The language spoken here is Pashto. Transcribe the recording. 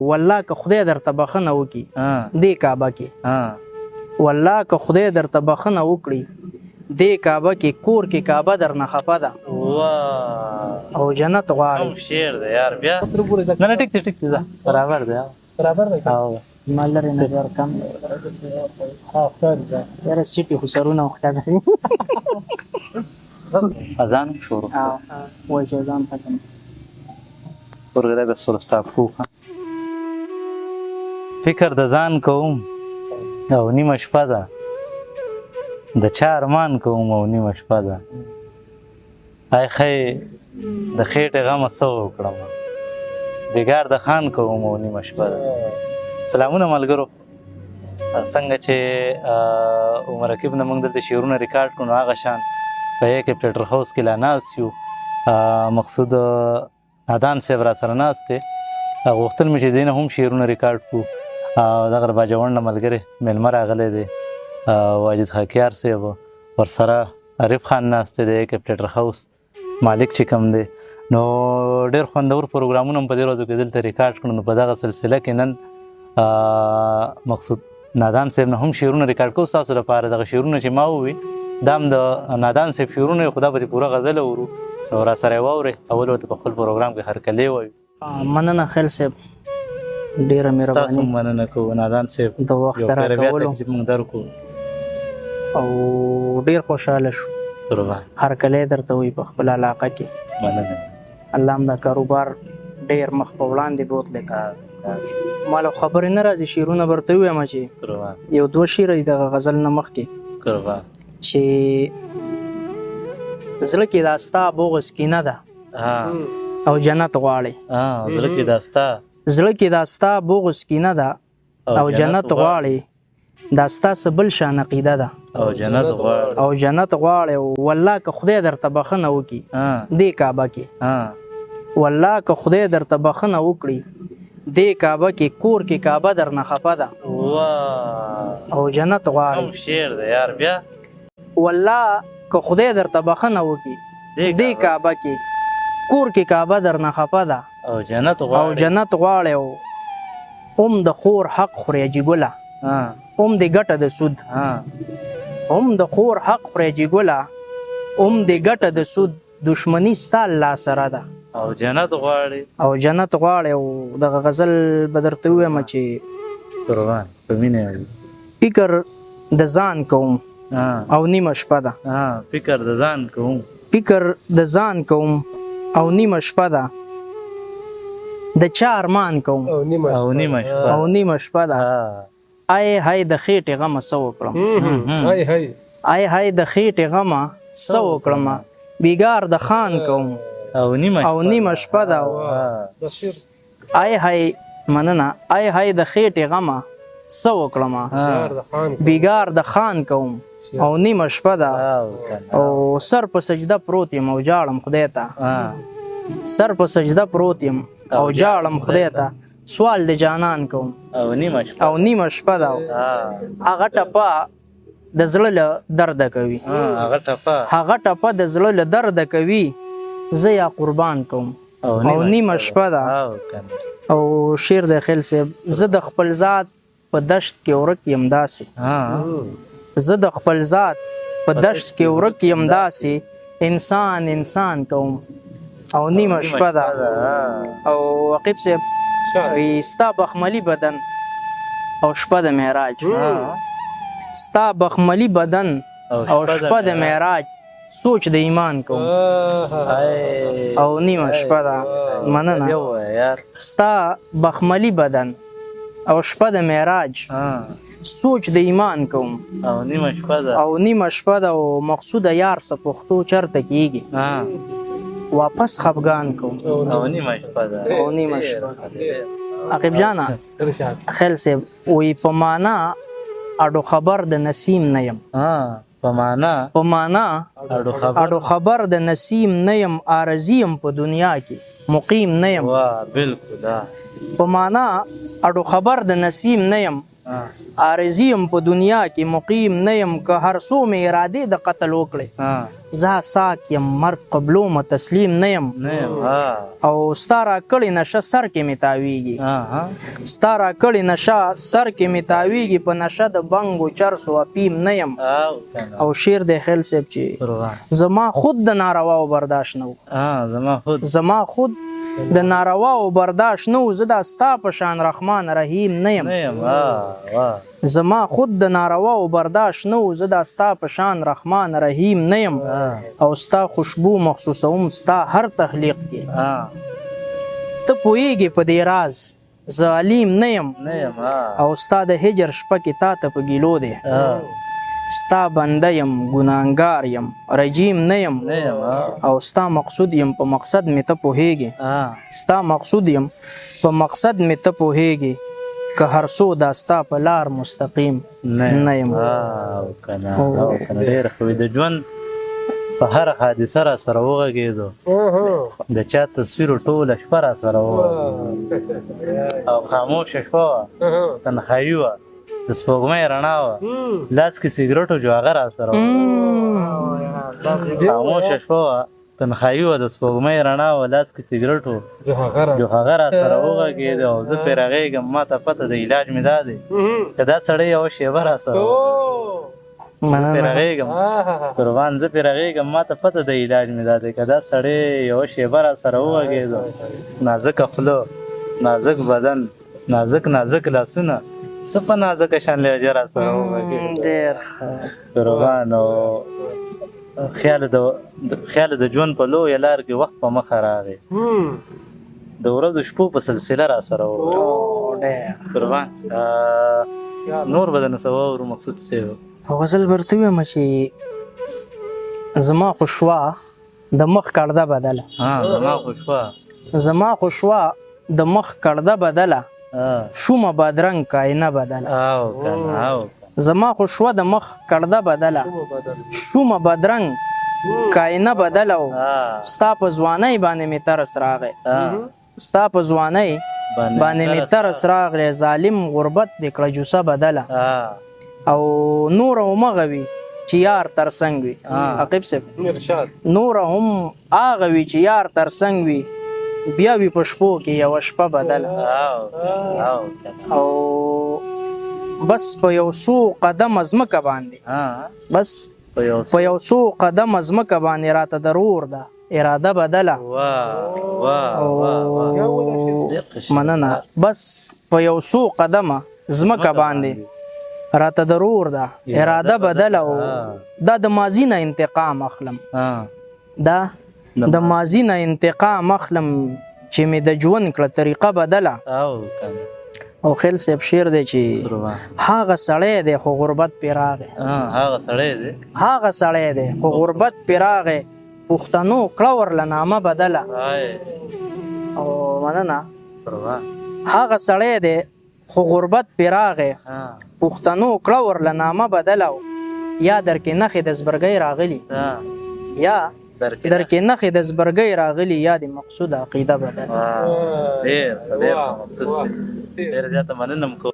والله که خدای درته بخښنه وکړي دې کعبه کې والله که خدای درته بخښنه وکړي دې کعبه کې کور کې کعبه درنه خفه ده او جنت غواړي. شعر دی یار بیا نه ټیک دی دا برابر دی ما لرې نظر کم دی یاره سیټي خو سرونه وخته کوي اذان شروع وایي چې اذان ختم ورګه د سول سټاپ کو فکر د ځان کوم او نیمه شپه ده د چا ارمان کوم او نیمه شپه ده آی خی د خېټې غمه څه وکړم بېګار د خان کوم او نیمه شپه ده. سلامونه ملګرو، څنګه چې عمر رقیب نه موږ دلته شعرونه ریکارډ کړو نو هغه شان په کمپیوټر هاوس کې لا ناست یو. مقصود نادان صاحب را سره ناست دی، غوښتل مې چې دی نه هم شعرونه ریکارډ کړو. دغه باجوړ نه ملګری میلمه راغلی دی واجد خاکیار صاحب، ورسره عارف خان ناست دی کمپیوټر هاوس مالک چې کوم دی. نو ډېر خوندور پروګرامونه هم په دې ورځو کې دلته ریکارډ کړو. نو په دغه سلسله کې نن مقصود نادان صاحب نه هم شعرونه ریکارډ کوو ستاسو لپاره. دغه شعرونه چې ما ووي دا هم د نادان صاحب شعرونه خو دا به پوره غزله ورو نو را سره یې واورئ. اول ورته په خپل پروګرام کې هرکلی وایو. مننه خیل صاحب، ډېره مهرباني. ستاسو مننه کوو نادان صاحب، د وخت راکولو موږ درکو او ډېر خوشحاله شو. هرکلی درته وایي په خپل علاقه کې. مننه. الله هم دا کاروبار ډېر مخ په وړاندې بوتلی. ما له خبرې نه راځي، شعرونه به ورته ووایم چې یو دوه شعره دي دغه غزل نه مخکې چې زړه کې دا ستا بغض کینه ده او جنت غواړي. زړه کې دا ستا زړه کې دا ستا بغض کینه ده او جنت غواړي. دا ستا څه بل شان عقیده ده او جنت غواړي او جنت غواړي. والله که خدای درته بخښنه وکړي دې کعبه کې والله که خدای درته بخښنه وکړي دې کعبه کې کور کې کعبه درنه خفه ده او جنت غواړي. شعر دی یار بیا والله که خدای درته بخښنه وکړي دې کعبه کې کور کې کعبه درنه خفه ده او جنت غواړي. او هم د خور حق خوري جګوله هم د ګټه د سود هم د خور حق خوري جګوله هم د ګټه د سود دشمنی ستا الله سره ده او جنت غواړي. او دغه غزل به درته ووایم چې قربان په مینه فکر د ځان کوم او نیمه شپه ده فکر د ځان کوم او نیمه شپه ده د چا ارمان کوم او نیمه شپه ده. آی هاي د خېټې غمه څه وکړم آی هاي د خېټې غمه څه وکړم بیګار د خان کوم او نیمه شپه ده. آی هاي مننه آی هاي د خېټې غمه څه وکړم بیګار د خان کوم او نیمه شپه ده. او سر په سجده پروت یم او جاړم خدای ته سر په سجده پروت یم او جاړم خدای ته سوال د جانان کوم او نیمه شپه ده. هغه ټپه د زړه له درده کوي هغه ټپه د زړه له درده کوي زه یا قربان کوم او نیمه شپه ده. او شعر د خیل صاحب زه د خپل ذات په دشت کې ورک یم داسې زه د خپل ذات په دشت کې ورک یم داسې انسان کوم او نیمه شپه ده. او عقیب صاحب ستا بخملی بدن او شپه د معراج ستا بخملی بدن او شپه د معراج سوچ د ایمان کوم او نیمه شپه ده. مننه. ستا بخملی بدن او شپه د معراج سوچ د ایمان کوم او نیمه شپه ده. او مقصود یار څه پښتو چرته کیږي واپس خفګان کوم او نیمه شپه ده. عقیب جانا خیل صاحب وی په معنا اډو خبر د نسیم نه یم په معنا اډو خبر د نسیم نه یم عارضی یم په دنیا کې مقیم نه یم په معنا اډو خبر د نسیم نه یم عارضي یم په دنیا کې مقیم نه یم که هر څو مې ارادې د قتل وکړې زه ساک یم مرګ قبلوم تسلیم نه یم او ستا راکړې نشه سر کې مې تاویږي ستا راکړې نشه سر کې مې تاویږي په نشه د بنګو چرسو اپیم نه یم او شعر دی خیل صاحب چې زما خود د نارواو برداشت نه و زما خود د نارواو برداشت نه و زه دا ستا په شان رحمان رحیم نه یم زما خود د نارواو برداشت نه و زه دا ستا په شان رحمان رحیم نه یم او ستا خوشبو مخصوصوم ستا هر تخلیق کې ته پوهیږې په دې راز زه علیم نه یم او ستا د هجر شپه کې تا ته په ګیلو دی ستا بنده یم ګناهګار یم رجیم نه یم او ستا مقصود یم په مقصد مې ته پوهیږې ستا مقصود یم په مقصد مې ته پوهیږې که هر څو دا ستا په لار مستقیم نه یم ډېر ښه د ژوند په هره حادثه را سره وغږېدو د چا تصویر ټوله شپه را سره وغږېدو او خاموشه شپه وه تنهایي وه د سپوږمۍ رڼا وه لاس کې سګرټ و جو هغه را سره خاموشه شپه وه تنهایي وه د سپوږمۍ رڼا وه لاس کې سګرټ و جو هغه را سره وغږېده او زه پرې رغېږم ما ته پته د علاج مې دا دی که دا سړی یوه شېبه را سره پرې رغېږم قربان زه پرې رغېږم ما ته پته د علاج مې دا دی که دا سړی یوه شېبه را سره وغږېده نازکه خوله نازک بدن نازک لاسونه څه په نازکه شان لهجه را سره ډېر قربان او خیال د ژوند په لویه لار کې وخت په مخه راغی د ورځو شپو په سلسله را سره قربان نور به درنه څه واورو مقصود صاحب غزل ورته ویم چې زما خو شوه د مخ کړده بدله زما خو شوه د مخ کړده بدله شومه بادرنګ کاینه بدله زما خو شوه د مخ کړده بدله شومه بادرنګ کاینه بدله و ستا په ځوانۍ باندې مې ترس راغی ستا په ځوانۍ باندې مې ترس راغلی ظالم غربت دې کړه جوسه بدله او نور همغه وي چې یار ترڅنګ وي عقیب صاحب نور هم هغه وي چې یار ترڅنګ وي بیا وي په شپو کې یوه شپه بدله او بس په یو څو قدمه ځمکه باندې بس په یو څو قدمه ځمکه باندې راته ضرور ده اراده بدله مننه بس په یو څو قدمه ځمکه باندې راته ضرور ده اراده بدله او دا د ماضي نه انتقام اخلم دا د ماضي نه انتقام اخلم چې مې د ژوند کړه طریقه بدله او خیل صاحب شعر دی چې هغه سړی دی خو غربت پې راغی هغه سړی دی خو غربت پې راغی پښتنو کړه ورله نامه بدله او مننه هغه سړی دی خو غربت پې راغی پښتنو کړه ورله نامه بدله یا درکې نښې د زبرګۍ راغلي یا درکې نښې د زبرګۍ راغلي یا د مقصود عقیده بدله ډېر زیاته مننه کوم